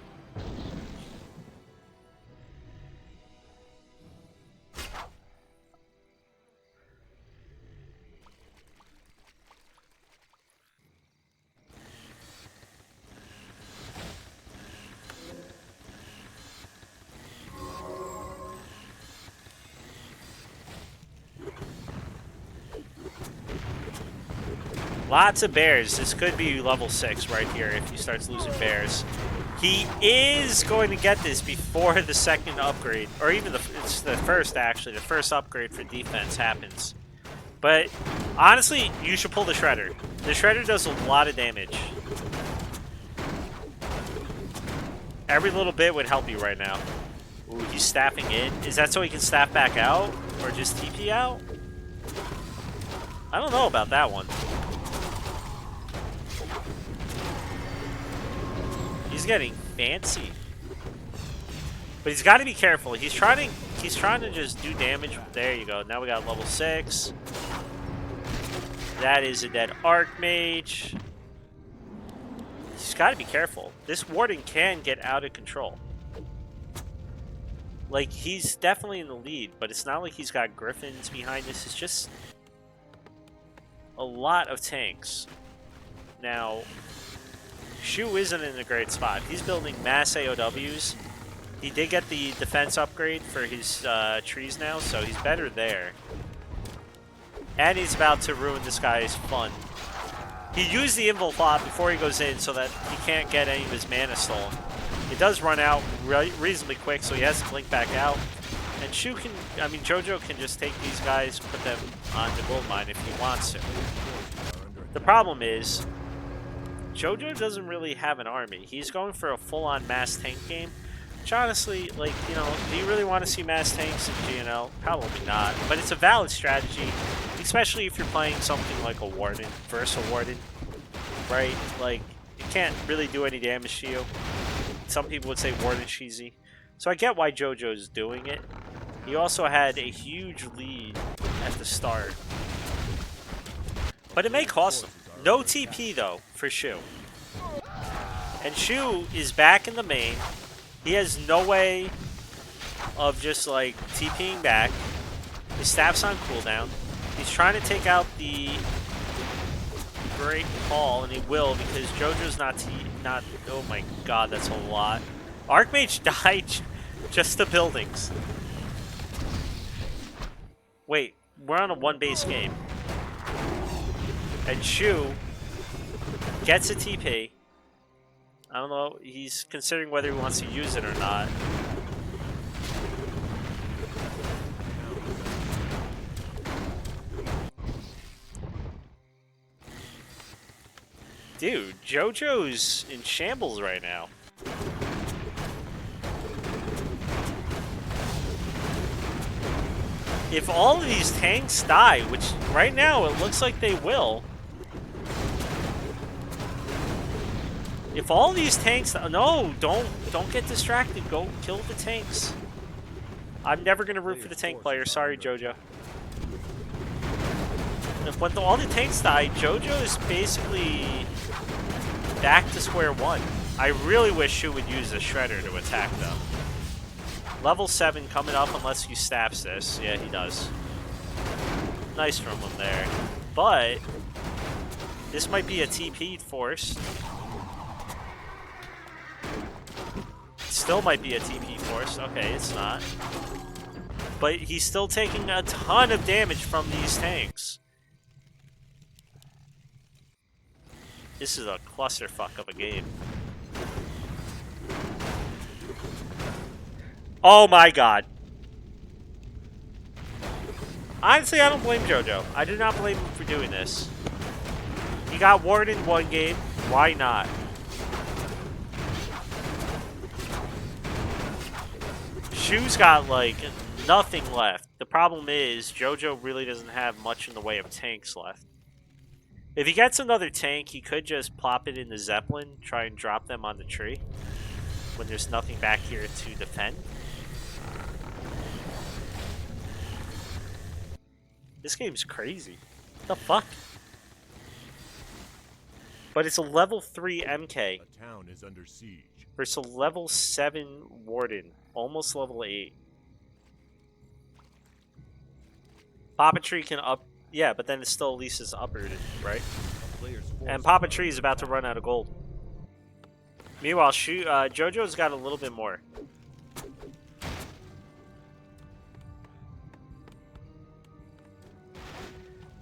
Lots of bears. This could be level 6 right here if he starts losing bears. He is going to get this before the second upgrade, or even it's the first actually. The first upgrade for defense happens. But honestly, you should pull the Shredder. The Shredder does a lot of damage. Every little bit would help you right now. Ooh, he's staffing in. Is that so he can staff back out, or just TP out? I don't know about that one. He's getting fancy. But he's got to be careful. He's trying to he's trying to just do damage. There you go. Now we got level 6. That is a dead Archmage. He's got to be careful. This Warden can get out of control. Like, he's definitely in the lead, but it's not like he's got Griffins behind this. It's just a lot of tanks. Now, Shew isn't in a great spot. He's building mass AOWs. He did get the defense upgrade for his trees now, so he's better there. And he's about to ruin this guy's fun. He used the invul plot before he goes in so that he can't get any of his mana stolen. It does run out reasonably quick, so he has to blink back out. And Shew can, I mean, Jojo can just take these guys, put them on the gold mine if he wants to. The problem is, Jojo doesn't really have an army. He's going for a full-on mass tank game. Which honestly, like, you know, do you really want to see mass tanks in GNL? Probably not. But it's a valid strategy, especially if you're playing something like a Warden, versus a Warden, right? Like, it can't really do any damage to you. Some people would say Warden cheesy. So I get why Jojo's doing it. He also had a huge lead at the start. But it may cost him. No TP, though, for Shew. And Shew is back in the main. He has no way of just, like, TPing back. His staff's on cooldown. He's trying to take out the Great Hall, and he will because Jojo's not... Oh my god, that's a lot. Archmage died just the buildings. Wait, we're on a one-base game. And Shew gets a TP. I don't know, he's considering whether he wants to use it or not. Dude, Jojo's in shambles right now. If all of these tanks die, which right now it looks like they will. If all these tanks... No, don't get distracted. Go kill the tanks. I'm never going to root for the tank player. Sorry, Jojo. When all the tanks die, Jojo is basically back to square one. I really wish Shew would use a Shredder to attack, though. Level 7 coming up unless he staffs this. Yeah, he does. Nice from him there. But this might be a TP force. Still might be a TP force. Okay, it's not. But he's still taking a ton of damage from these tanks. This is a clusterfuck of a game. Oh my god. Honestly, I don't blame Jojo. I do not blame him for doing this. He got Warden in one game. Why not? Shew's got, like, nothing left. The problem is, Jojo really doesn't have much in the way of tanks left. If he gets another tank, he could just plop it in the Zeppelin, try and drop them on the tree when there's nothing back here to defend. This game's crazy. What the fuck? But it's a level 3 MK. A town is under siege. Versus a level 7 Warden. Almost level 8. Papa Tree can up... Yeah, but then it still at least is uprooted, right? And Papa Tree is about to run out of gold. Meanwhile, Jojo's got a little bit more.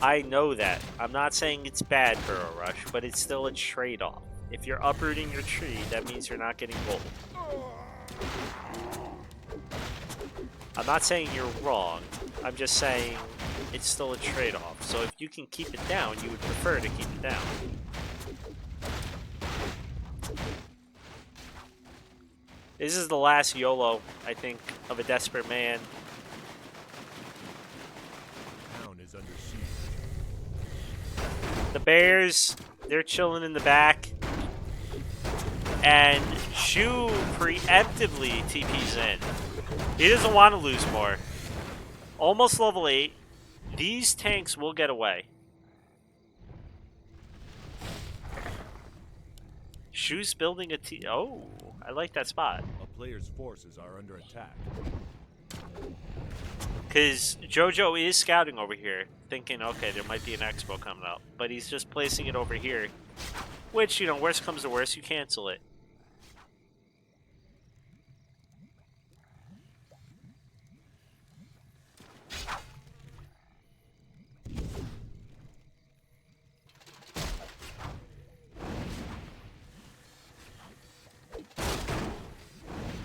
I know that. I'm not saying it's bad, Burrow Rush, but it's still a trade-off. If you're uprooting your tree, that means you're not getting gold. I'm not saying you're wrong. I'm just saying it's still a trade-off. So if you can keep it down, you would prefer to keep it down. This is the last YOLO, I think, of a desperate man. Town is under siege. The Bears, they're chilling in the back. And Shew preemptively TP's in. He doesn't want to lose more. Almost level 8. These tanks will get away. Shew's building a T. Oh, I like that spot. A player's forces are under attack. Because Jojo is scouting over here, thinking, okay, there might be an expo coming up. But he's just placing it over here. Which, you know, worst comes to worst, you cancel it.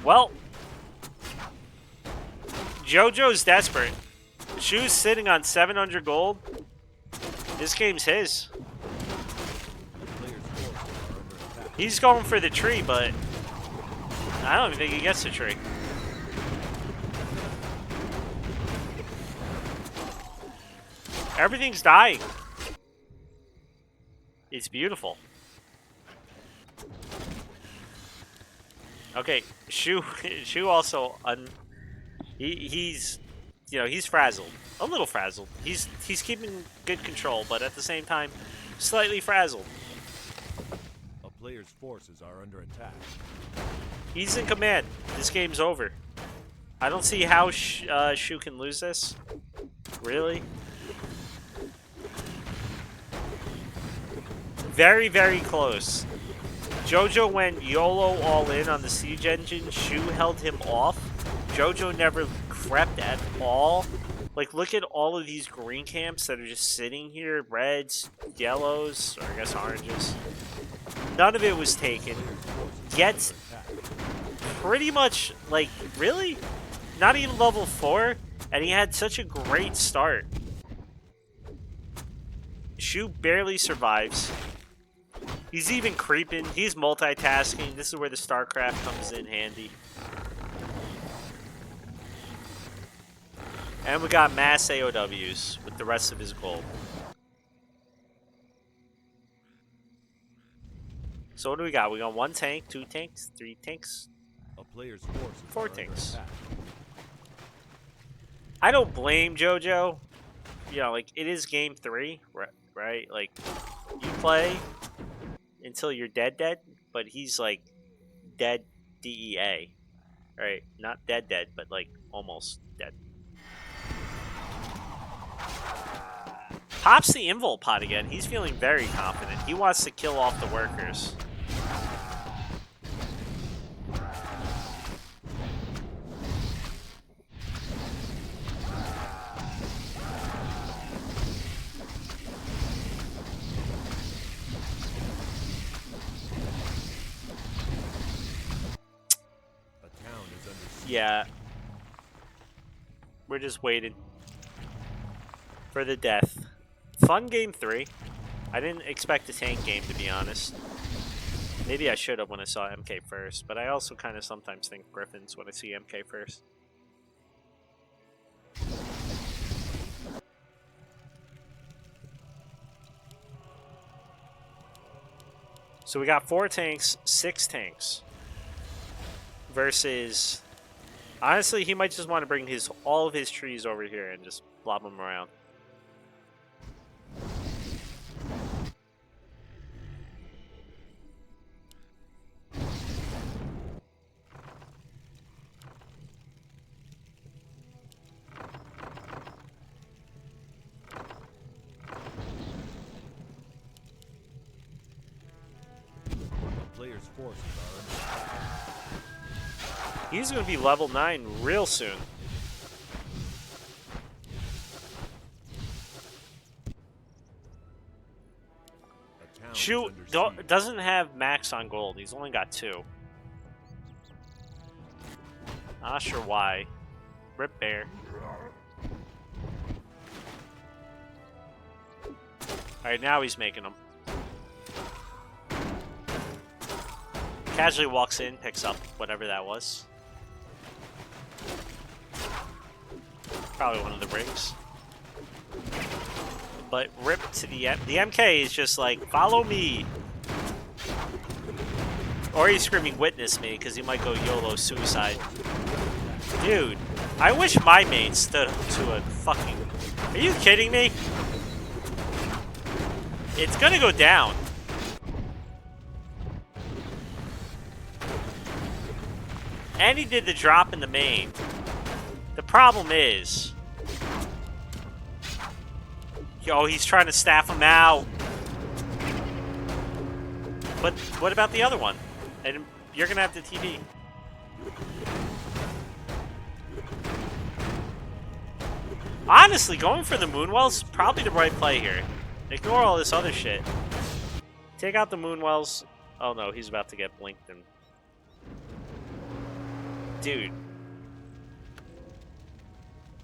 Well, Jojo's desperate. Shew's sitting on 700 gold. This game's his. He's going for the tree, but I don't even think he gets the tree. Everything's dying. It's beautiful. Okay, Shew also he's you know, he's frazzled. A little frazzled. He's keeping good control, but at the same time slightly frazzled. A player's forces are under attack. He's in command. This game's over. I don't see how Shew can lose this. Really? Very, very close. Jojo went YOLO all in on the siege engine. Shew held him off. Jojo never crept at all. Like, look at all of these green camps that are just sitting here. Reds, yellows, or I guess oranges. None of it was taken. Yet, pretty much, like, really? Not even level 4? And he had such a great start. Shew barely survives. He's even creeping. He's multitasking. This is where the StarCraft comes in handy. And we got mass AOWs with the rest of his gold. So what do we got? We got 1 tank, 2 tanks, 3 tanks, A player's forces 4 are under tanks. attack. I don't blame Jojo. You know, like, it is game 3, right? Like, you play until you're dead, but he's, like, dead DEA. Right? Not dead, but, like, almost dead. Pops the invul pot again. He's feeling very confident. He wants to kill off the workers. Yeah. We're just waiting for the death. Fun game 3. I didn't expect a tank game, to be honest. Maybe I should have when I saw MK first, but I also kind of sometimes think Griffins when I see MK first. So we got 4 tanks, 6 tanks. Versus... Honestly, he might just want to bring all of his trees over here and just blob them around. A player's forces are under attack. He's going to be level 9 real soon. Shew doesn't have max on gold. He's only got 2. Not sure why. Rip Bear. Alright, now he's making them. Casually walks in, picks up whatever that was. Probably one of the rigs. But rip to the MK is just like, follow me. Or he's screaming, witness me, because he might go YOLO suicide. Dude, I wish my main stood up to a fucking... Are you kidding me? It's gonna go down. And he did the drop in the main. The problem is... Yo, he's trying to staff him out. But what about the other one? And you're gonna have the TV. Honestly, going for the Moonwell's probably the right play here. Ignore all this other shit. Take out the Moonwells. Oh no, he's about to get blinked and... Dude.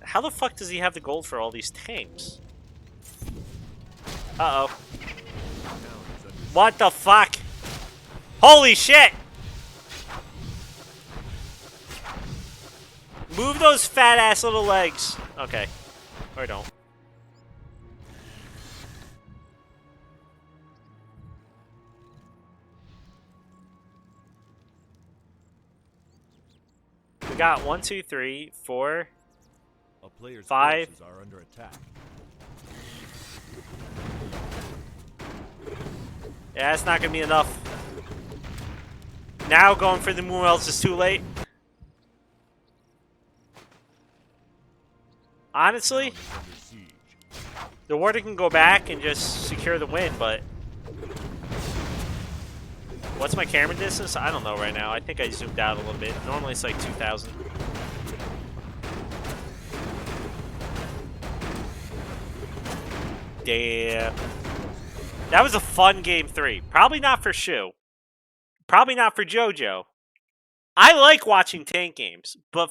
How the fuck does he have the gold for all these tanks? Uh-oh. What the fuck? Holy shit! Move those fat-ass little legs. Okay. Or don't. We got 1, 2, 3, 4, A player's 5. forces are under attack. Yeah, that's not gonna be enough. Now going for the Moonwells is too late. Honestly, the Warder can go back and just secure the win, but... What's my camera distance? I don't know right now. I think I zoomed out a little bit. Normally it's like 2,000. Damn. That was a fun game 3. Probably not for Shew. Probably not for JoJo. I like watching tank games, but